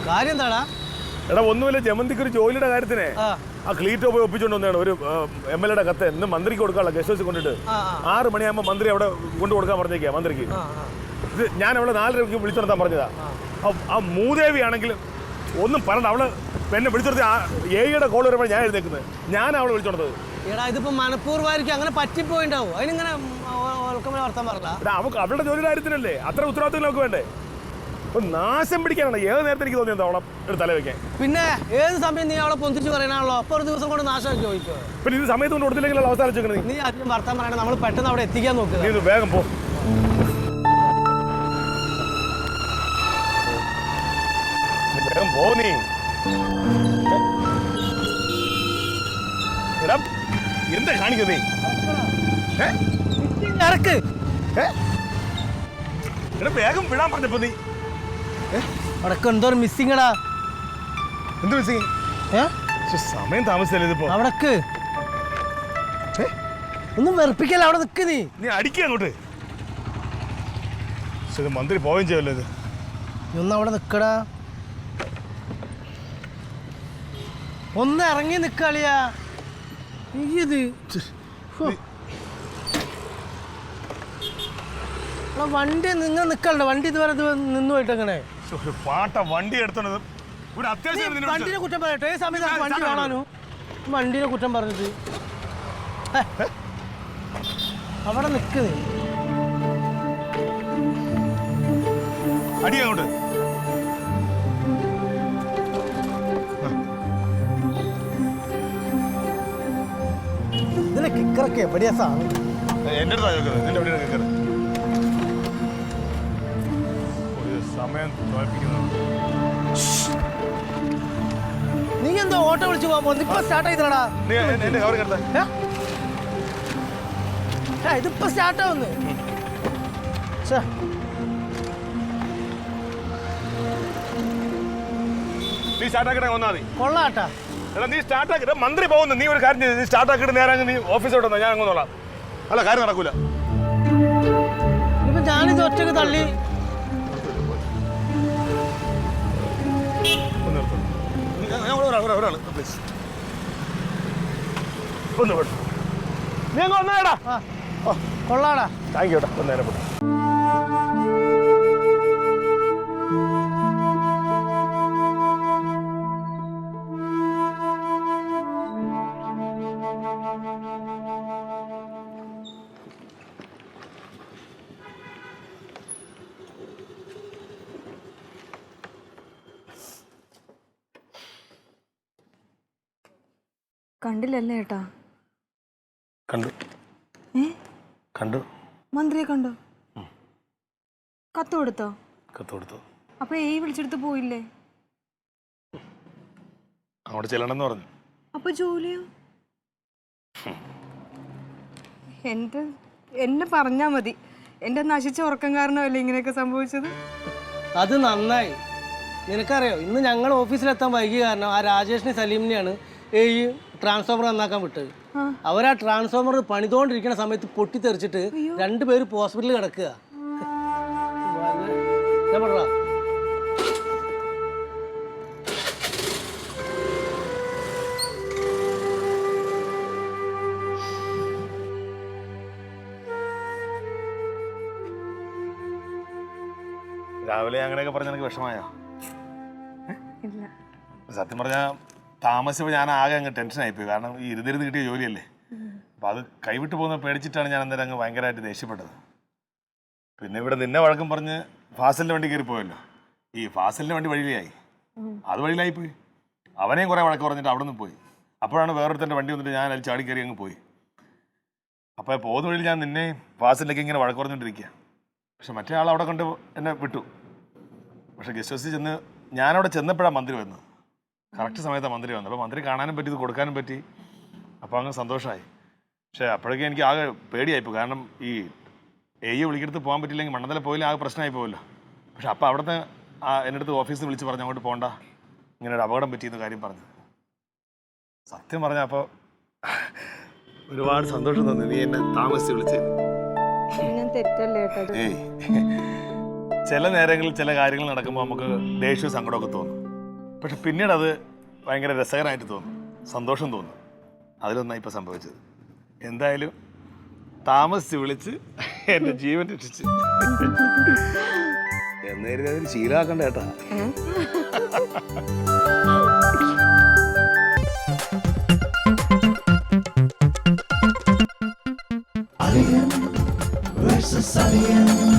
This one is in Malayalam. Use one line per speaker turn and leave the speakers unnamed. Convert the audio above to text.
കാര്യം എന്താടാ?
എടാ ഒന്നുമില്ല, ജമന്തിക്ക് ഒരു ജോലിയുടെ കാര്യത്തിനെ ആ ക്ലീറ്റോ പോയി ഒപ്പിച്ചോണ്ട് വന്നതാണ്. ഒരു MLA കത്ത് ഇന്ന് മന്ത്രിക്ക് കൊടുക്കാനുള്ള ഗസ്റ്റ് ഹൗസിൽ കൊണ്ടിട്ട് 6 മണിയാകുമ്പോൾ മന്ത്രി അവിടെ കൊണ്ടു കൊടുക്കാൻ പറഞ്ഞേക്കാ മന്ത്രിക്ക്. ഇത് ഞാൻ അവളെ 4:30 വിളിച്ചു നടത്താൻ പറഞ്ഞതാ. ആ മൂദേവി ആണെങ്കിൽ ഒന്നും പറയണ്ട, അവള് എന്നെ വിളിച്ചു നടത്തി AEയുടെ കോൾ വരുമ്പോൾ ഞാൻ എഴുന്നേക്കുന്നത്. ഞാൻ അവളെ വിളിച്ചു കൊടുത്തത്.
എടാ ഇതിപ്പോ മനഃപൂർവ്വമായിരിക്കും, അങ്ങനെ പറ്റിപ്പോയിണ്ടാവും. അതിനിങ്ങനെ വർത്താൻ പറഞ്ഞ
അവളുടെ ജോലിയുടെ കാര്യത്തിനല്ലേ, അത്ര ഉത്തരവാദിത്തം നമുക്ക് വേണ്ടേ? നാശം പിടിക്കാനാണ് ഏത് നേരത്തെ എനിക്ക് തോന്നിയത് അവളെ ഒരു തല വെക്കാൻ.
പിന്നെ ഏത് സമയം നീ അവളെ പൊന്തിച്ച് പറയാനാണല്ലോ, അപ്പൊ ഒരു ദിവസം കൊണ്ട് നാശം ചോദിക്കോ.
പിന്നെ ഇത് സമയത്ത് കൊണ്ട് കൊടുത്തില്ലെങ്കിൽ അവസ്ഥ വെച്ചേക്കണേ.
നീ അതിന് വർത്താൻ പറയണേ, നമ്മൾ പെട്ടെന്ന് അവിടെ എത്തിക്കാൻ നോക്കുക.
നീ വേഗം പോ. വേഗം പോ. നീ എന്താ കാണിക്കുന്നേ? വേഗം വിടാൻ പറഞ്ഞപ്പോ നീ
അടക്കം എന്തോ മിസ്സിംഗ് എടാ.
എന്ത് മിസ്സിംഗ്? സമയം താമസിച്ചല്ലേ ഇതിപ്പോ?
അവിടക്ക് ഒന്നും വെറുപ്പിക്കല്ല, അവിടെ നിക്ക്.
നീ അടിക്കുക അങ്ങോട്ട്. മന്ത്രി പോവുകയും ചെയ്യല്ലോ ഇത്.
നീ ഒന്ന് അവിടെ നിക്കടാ, ഒന്ന് ഇറങ്ങി നിക്കളിയാ. ഇത് വണ്ടി നിങ്ങൾ നിക്കണ്ട, വണ്ടി ഇതുവരെ നിന്ന് പോയിട്ട് എങ്ങനെ
പാട്ട വണ്ടി എടുത്തത് ഒരു അത്യാവശ്യം.
വണ്ടിനെ കുറ്റം പറയട്ടെ, ഏത് സമയത്ത് വണ്ടി കാണാനോ വണ്ടിനെ കുറ്റം പറഞ്ഞിട്ട് അവിടെ നിക്ക്.
അടി അങ്ങോട്ട്.
ഇതിലെ കിക്കറൊക്കെ എവിടെയാ സാധനം?
എന്റെ അടുത്താ നിന്റെ എവിടെയാണ് കിക്കർ? സമയം
നീ എന്തോ ഓട്ടോ വിളിച്ചു പോകാൻ ഇപ്പൊ സ്റ്റാർട്ട് ചെയ്തടാ. ഇതിപ്പോ സ്റ്റാർട്ട് ആവുന്നു.
നീ സ്റ്റാർട്ടാക്കിട്ട് വന്നാൽ മതി.
കൊള്ളാട്ടാ.
എടാ നീ സ്റ്റാർട്ടാക്കിട്ട് മന്ത്രി പോകുന്നു. നീ ഒരു കാര്യം ചെയ്ത് സ്റ്റാർട്ടാക്കിട്ട് നേരെ നീ ഓഫീസോട്ട് വന്നാൽ ഞാൻ അങ്ങോട്ടോളാം. അല്ല കാര്യം നടക്കൂല.
ഇപ്പൊ ഞാനിത് ഒറ്റക്ക് തള്ളി കൊള്ളാടാ.
Thank you. നേരം
കണ്ടില്ലല്ലേ ഏട്ടാ?
കണ്ടു. കണ്ടു.
മന്ത്രിയെ കണ്ടോ? കത്ത് കൊടുത്തോ?
കത്ത് കൊടുത്തു.
അപ്പൊ വിളിച്ചെടുത്ത് പോയില്ലേ?
അങ്ങോട്ട് ചെല്ലണമെന്ന് പറഞ്ഞു.
അപ്പൊ ജോലിയോ? എന്നെ പറഞ്ഞാ മതി. എന്റെ നശിച്ച ഉറക്കം കാരണമല്ലേ ഇങ്ങനെയൊക്കെ സംഭവിച്ചത്?
അത് നന്നായി. നിനക്കറിയോ, ഇന്ന് ഞങ്ങൾ ഓഫീസിലെത്താൻ വൈകി കാരണം ആ രാജേഷിനെ സലീമിനെയാണ് ട്രാൻസ്ഫോമർ നന്നാക്കാൻ വിട്ടത്. അവരാ ട്രാൻസ്ഫോമർ പണിതുകൊണ്ടിരിക്കുന്ന സമയത്ത് പൊട്ടിത്തെറിച്ചിട്ട് 2 പേര് ഹോസ്പിറ്റലിൽ കിടക്കുക. ഞാൻ പറഞ്ഞ
രാവിലെ അങ്ങനെയൊക്കെ പറഞ്ഞ എനിക്ക് വിഷമായോ? സത്യം പറഞ്ഞാൽ താമസിച്ചപ്പോൾ ഞാൻ ആകെ അങ്ങ് ടെൻഷനായിപ്പോയി. കാരണം ഈ ഇരുന്നിരുന്ന് കിട്ടിയ ജോലിയല്ലേ. അപ്പോൾ അത് കൈവിട്ട് പോകുന്ന പേടിച്ചിട്ടാണ് ഞാൻ അന്നേരം അങ്ങ് ഭയങ്കരമായിട്ട് ദേഷ്യപ്പെട്ടത്. പിന്നെ ഇവിടെ നിന്നെ വഴക്കം പറഞ്ഞ് ഫാസിലിൻ്റെ വണ്ടി കയറി പോയല്ലോ. ഈ ഫാസിലിൻ്റെ വണ്ടി വഴിയിലായി, അത് വഴിയിലായിപ്പോയി. അവനെയും കുറേ വഴക്ക് പറഞ്ഞിട്ട് അവിടെ നിന്ന് പോയി. അപ്പോഴാണ് വേറൊരുത്തൻ്റെ വണ്ടി വന്നിട്ട് ഞാൻ അതിൽ ചാടി കയറി അങ്ങ് പോയി. അപ്പോൾ പോകുന്ന വഴിയിൽ ഞാൻ നിന്നെ ഫാസിലിലേക്ക് ഇങ്ങനെ വഴക്ക് പറഞ്ഞുകൊണ്ടിരിക്കുക. പക്ഷെ മറ്റേ ആൾ അവിടെ കൊണ്ട് എന്നെ വിട്ടു. പക്ഷെ ഗസ്റ്റ് ഹൗസിൽ ചെന്ന് ഞാനവിടെ ചെന്നപ്പോഴാണ് മന്ത്രി വന്നത്. കറക്റ്റ് സമയത്താണ് മന്ത്രി വന്നത്. അപ്പോൾ മന്ത്രി കാണാനും പറ്റി, ഇത് കൊടുക്കാനും പറ്റി. അപ്പോൾ അങ്ങ് സന്തോഷമായി. പക്ഷേ അപ്പോഴേക്കും എനിക്ക് ആകെ പേടിയായിപ്പോൾ. കാരണം ഈ വിളിക്കെടുത്ത് പോകാൻ പറ്റില്ലെങ്കിൽ മണ്ണന്തല പോയില്ല ആകെ പ്രശ്നമായി പോകുമല്ലോ. പക്ഷെ അപ്പോൾ അവിടുത്തെ എൻ്റെ അടുത്ത് ഓഫീസിൽ വിളിച്ച് പറഞ്ഞു അങ്ങോട്ട് പോകണ്ട, ഇങ്ങനെ ഒരു അപകടം പറ്റിയെന്ന കാര്യം പറഞ്ഞു. സത്യം പറഞ്ഞ അപ്പോൾ ഒരുപാട് സന്തോഷം തോന്നി നീ എന്നെ താമസിച്ച് വിളിച്ചത്. ചില നേരങ്ങളിൽ ചില കാര്യങ്ങൾ നടക്കുമ്പോൾ നമുക്ക് ദേഷ്യവും സങ്കടമൊക്കെ തോന്നും. പക്ഷെ പിന്നീട് അത് ഭയങ്കര രസകരമായിട്ട് തോന്നും, സന്തോഷം തോന്നും. അതിലൊന്നാണ് ഇപ്പം സംഭവിച്ചത്. എന്തായാലും താമസിച്ച് വിളിച്ച് എൻ്റെ ജീവൻ രക്ഷിച്ച്. എന്നായിരുന്നു അതിന് ശീലമാക്കണ്ട കേട്ടാ.
Alien versus Alien.